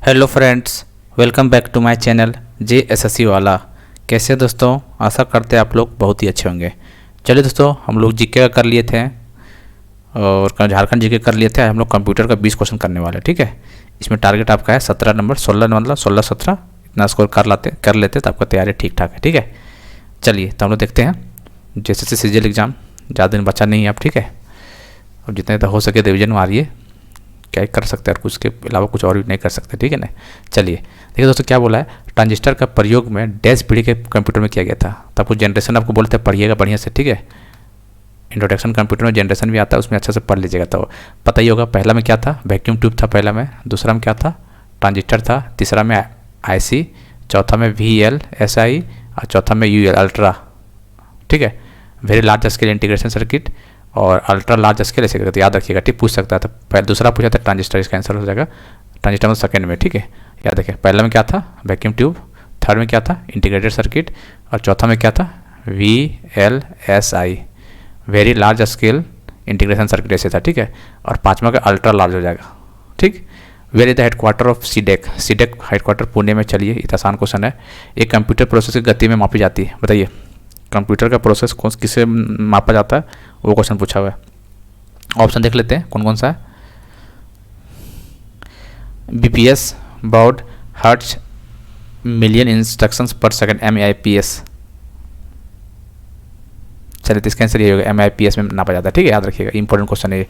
Hello friends, welcome back to my channel JSSC वाला। कैसे हैं दोस्तों? आशा करते हैं आप लोग बहुत ही अच्छे होंगे। चलिए दोस्तों, हम लोग जीके का कर लिए थे और झारखंड जीके कर लिए थे। हम लोग कंप्यूटर का 20 क्वेश्चन करने वाले, ठीक है। इसमें टारगेट आपका है 17 नंबर, 16 मतलब 16-17 इतना स्कोर कर लेते तो आपका तैयारी ठीक ठाक है, ठीक है। चलिए तो हम लोग देखते हैं JSSC CGL एग्ज़ाम। ज़्यादा दिन बचा नहीं है अब, ठीक है। अब जितने तो हो सके रिविजन मारिए, क्या ही कर सकते हैं और कुछ के अलावा कुछ और भी नहीं कर सकते, ठीक है ना। चलिए देखिए दोस्तों, क्या बोला है। ट्रांजिस्टर का प्रयोग में डैश पीढ़ी के कंप्यूटर में किया गया था। तब कुछ जनरेशन आपको बोलते हैं, पढ़िएगा बढ़िया से, ठीक है। इंट्रोडक्शन कंप्यूटर में जनरेशन भी आता है, उसमें अच्छे से पढ़ लीजिएगा तो पता ही होगा। पहला में क्या था, वैक्यूम ट्यूब था पहला में, दूसरा में क्या था, ट्रांजिस्टर था, तीसरा में IC, चौथा में VLSI और चौथा में UL अल्ट्रा, ठीक है। Very large scale integration circuit और अल्ट्रा लार्ज स्केल ऐसे करते याद रखिएगा, ठीक। पूछ सकता था। पहले दूसरा पूछा था ट्रांजिस्टर, इसका आंसर हो जाएगा ट्रांजिस्टर में सेकंड में, ठीक है। याद रखिए, पहला में क्या था वैक्यूम ट्यूब, थर्ड में क्या था इंटीग्रेटेड सर्किट और चौथा में क्या था VLSI very large scale integration circuit ऐसे था, ठीक है। और पाँचवा का अल्ट्रा लार्ज हो जाएगा, ठीक। Where is the headquarter of CDAC headquarter Pune में। चलिए इतना आसान क्वेश्चन है। एक कंप्यूटर प्रोसेस की गति में मापी जाती है, बताइए कंप्यूटर का प्रोसेस किससे मापा जाता है, वो क्वेश्चन पूछा हुआ है। ऑप्शन देख लेते हैं कौन कौन सा है। BPS bowed hertz million instructions पर सेकंड MIPS। चलिए तो इसका आंसर ये होगा, MIPS में नापा जाता है, ठीक है। याद रखिएगा, इंपॉर्टेंट क्वेश्चन है।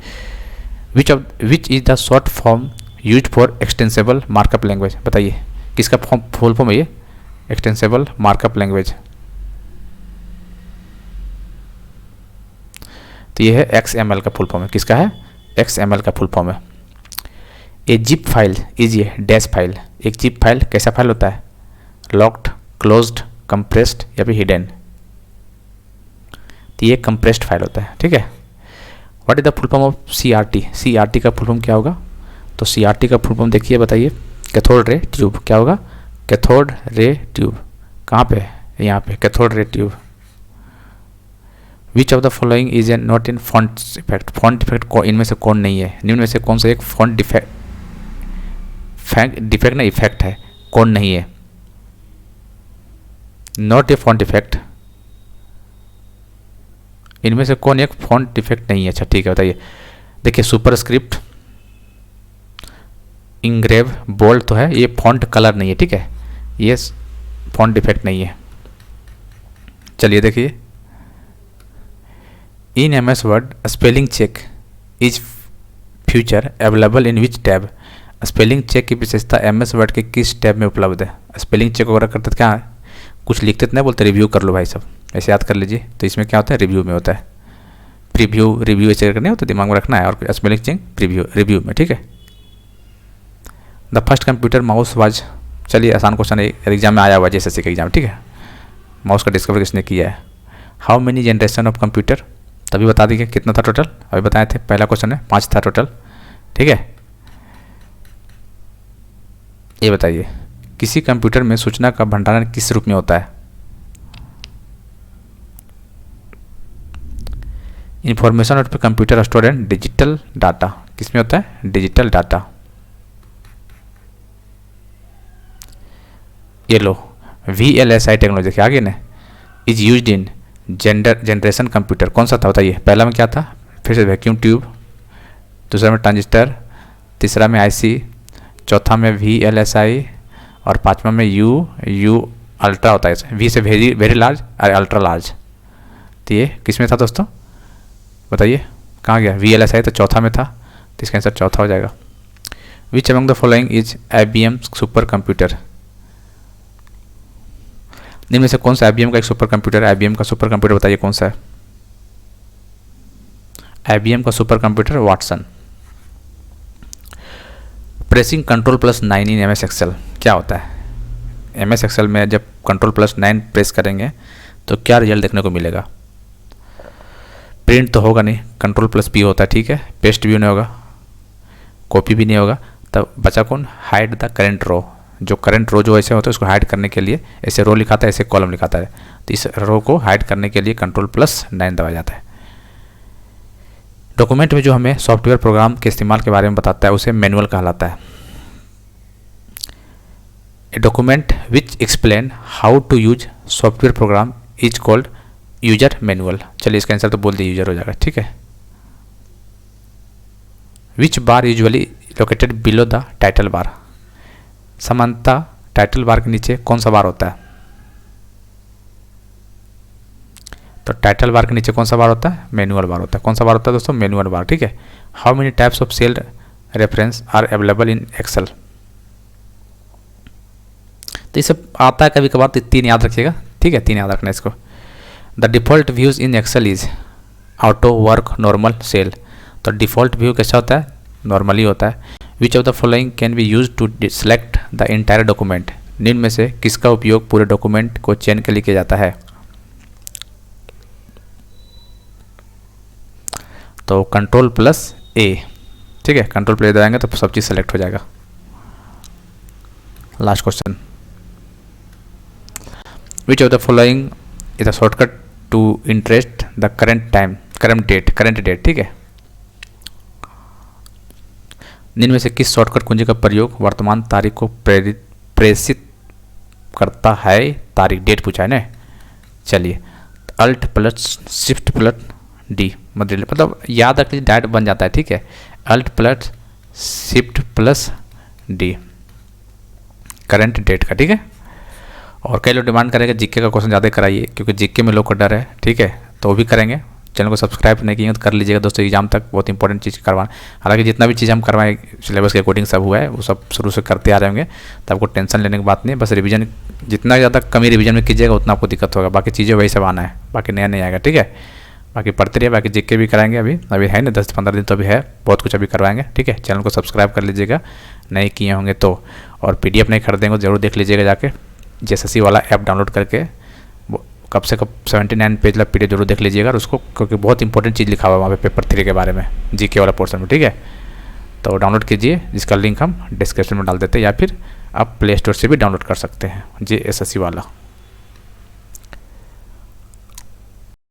Which is the short form use for extensible markup language. बताइए किसका फुल फॉर्म है ये, एक्सटेंसिबल मार्कअप लैंग्वेज। तो ये है XML का फुल फॉर्म है। किसका है, XML का फुल फॉर्म है। ए जिप फाइल इज ये डैश फाइल। एक जिप फाइल कैसा फाइल होता है, लॉक्ड, क्लोज्ड, कंप्रेस्ड या फिर हिडन। तो ये कंप्रेस्ड फाइल होता है, ठीक है। What is the full form of CRT का फुल फॉर्म क्या होगा। तो CRT का फुल फॉर्म देखिए, बताइए कैथोड रे ट्यूब। क्या होगा, कैथोड रे ट्यूब। कहाँ पे, यहाँ पे cathode ray tube. Which of the following is a not in font effect. Font effect को इनमें से कौन नहीं है, निम्न में से कौन सा एक फॉन्ट डिफेक्ट ना इफेक्ट है, कौन नहीं है। नॉट ए फॉन्ट इफेक्ट, इनमें से कौन एक फॉन्ट डिफेक्ट नहीं है। अच्छा ठीक है, बताइए। देखिए सुपरस्क्रिप्ट, इंग्रेव, बोल्ड तो है, ये फॉन्ट कलर नहीं है, ठीक है। ये फॉन्ट डिफेक्ट नहीं है। चलिए देखिए, in MS Word spelling check is future available in which tab. Spelling check की विशेषता MS Word के किस टैब में उपलब्ध है। स्पेलिंग चेक वगैरह करते तो क्या है, कुछ लिखते तो नहीं बोलते रिव्यू कर लो भाई सब, ऐसे याद कर लीजिए। तो इसमें क्या होता है, रिव्यू में होता है। प्रीव्यू रिव्यू ऐसे करके नहीं होता, दिमाग में रखना है। और स्पेलिंग चेक रिव्यू में, ठीक है। The first computer mouse was. चलिए आसान क्वेश्चन है, एग्जाम में आया हुआ JSSC का एग्जाम, ठीक है। माउस का डिस्कवर किसने किया है। How many generation of computer, तभी बता दीजिए कितना था टोटल, अभी बताए थे पहला क्वेश्चन है 5 था टोटल, ठीक है। ये बताइए किसी कंप्यूटर में सूचना का भंडारण किस रूप में होता है। Information of computer stored in digital data, किसमें होता है, डिजिटल डाटा। ये लो VLSI टेक्नोलॉजी के आगे ना, is used in generation computer. कौन सा था बताइए, पहला में क्या था, फिर से वैक्यूम ट्यूब, दूसरा में ट्रांजिस्टर, तीसरा में IC, चौथा में VLSI और पांचवा में U अल्ट्रा होता है। V से वेरी लार्ज और अल्ट्रा लार्ज। तो ये किस में था दोस्तों, बताइए कहाँ गया, VLSI तो चौथा में था, तो इसका आंसर चौथा हो जाएगा। Which among the following is IBM super computer. इनमें से कौन सा IBM का एक सुपर कंप्यूटर है। IBM का सुपर कंप्यूटर बताइए कौन सा है। IBM का super computer Watson. Pressing Ctrl+9 इन MS Excel क्या होता है। MS Excel में जब Ctrl+9 प्रेस करेंगे तो क्या रिजल्ट देखने को मिलेगा। प्रिंट तो होगा नहीं, Ctrl+P होता है, ठीक है। पेस्ट भी नहीं होगा, कॉपी भी नहीं होगा। तब बचा कौन, हाइड द करेंट रो। जो करंट रो जो ऐसे होता है उसको हाइड करने के लिए ऐसे रो लिखाता है, ऐसे कॉलम लिखाता है। तो इस रो को हाइड करने के लिए Ctrl+9 दबाया जाता है। डॉक्यूमेंट में जो हमें सॉफ्टवेयर प्रोग्राम के इस्तेमाल के बारे में बताता है उसे मैनुअल कहलाता है। A document which explain how to use software program is called user manual. चलिए इसका आंसर तो बोल दिए यूजर हो जाएगा, ठीक है। Which bar usually located below the title bar. सामान्यतः टाइटल बार के नीचे कौन सा बार होता है? तो टाइटल बार के नीचे कौन सा बार होता है? मैनुअल बार होता है। कौन सा बार होता है दोस्तों? मैनुअल बार, ठीक है। How many types of cell reference are available in Excel. तो ये सब आता है कभी कभार, तो 3 याद रखिएगा, ठीक है, 3 याद रखना इसको। The default views in Excel is auto, work, normal, cell. तो डिफ़ॉल्ट व्यू कैसा होता है? नॉर्मली होता है। Which of the following can be use to select the entire document. निम्न में से किसका उपयोग पूरे डॉक्यूमेंट को चयन के लिए किया जाता है? तो कंट्रोल प्लस ए, ठीक है, कंट्रोल प्लस दबाएंगे तो सब चीज़ सेलेक्ट हो जाएगा। Last question, which of the following is a shortcut to interest the current date, ठीक है। निम्न में से किस शॉर्टकट कुंजी का प्रयोग वर्तमान तारीख को प्रेषित करता है? तारीख, डेट पूछा है ना। चलिए, alt plus shift plus D, मतलब याद रख लीजिए, डायरेक्ट बन जाता है, ठीक है। Alt plus shift plus D, current date का, ठीक है। और कई लोग डिमांड करेंगे जीके का क्वेश्चन ज़्यादा कराइए, क्योंकि जीके में लोग को डर है, ठीक है, तो वो भी करेंगे। चैनल को सब्सक्राइब नहीं किए तो कर लीजिएगा दोस्तों, एग्जाम तक बहुत इंपॉर्टेंट चीज़ करवाना। हालांकि जितना भी चीज़ हम करवाएं सिलेबस के अकॉर्डिंग सब हुआ है, वो सब शुरू से करते आ जाएंगे, तो आपको टेंशन लेने की बात नहीं है। बस रिवीजन जितना ज़्यादा कमी रिवीजन में कीजिएगा उतना आपको दिक्कत होगा, बाकी चीज़ें वही सब आना है, बाकी नया नहीं आएगा, ठीक है। बाकी पढ़ते रहिए, बाकी जीके भी कराएंगे, अभी है ना 10-15 दिन तो अभी है, बहुत कुछ अभी करवाएंगे, ठीक है। चैनल को सब्सक्राइब कर लीजिएगा नहीं किए होंगे तो, और PDF नहीं खरीदेंगे जरूर देख लीजिएगा जाके, JSSC वाला ऐप डाउनलोड करके कब से कब 79 पेज वाला PDF जरूर देख लीजिएगा और उसको, क्योंकि बहुत इंपॉर्टेंट चीज़ लिखा हुआ है वहाँ पे पेपर 3 के बारे में, जीके वाला पोर्शन में, ठीक है। तो डाउनलोड कीजिए, जिसका लिंक हम डिस्क्रिप्शन में डाल देते हैं, या फिर आप प्ले स्टोर से भी डाउनलोड कर सकते हैं JSSC वाला।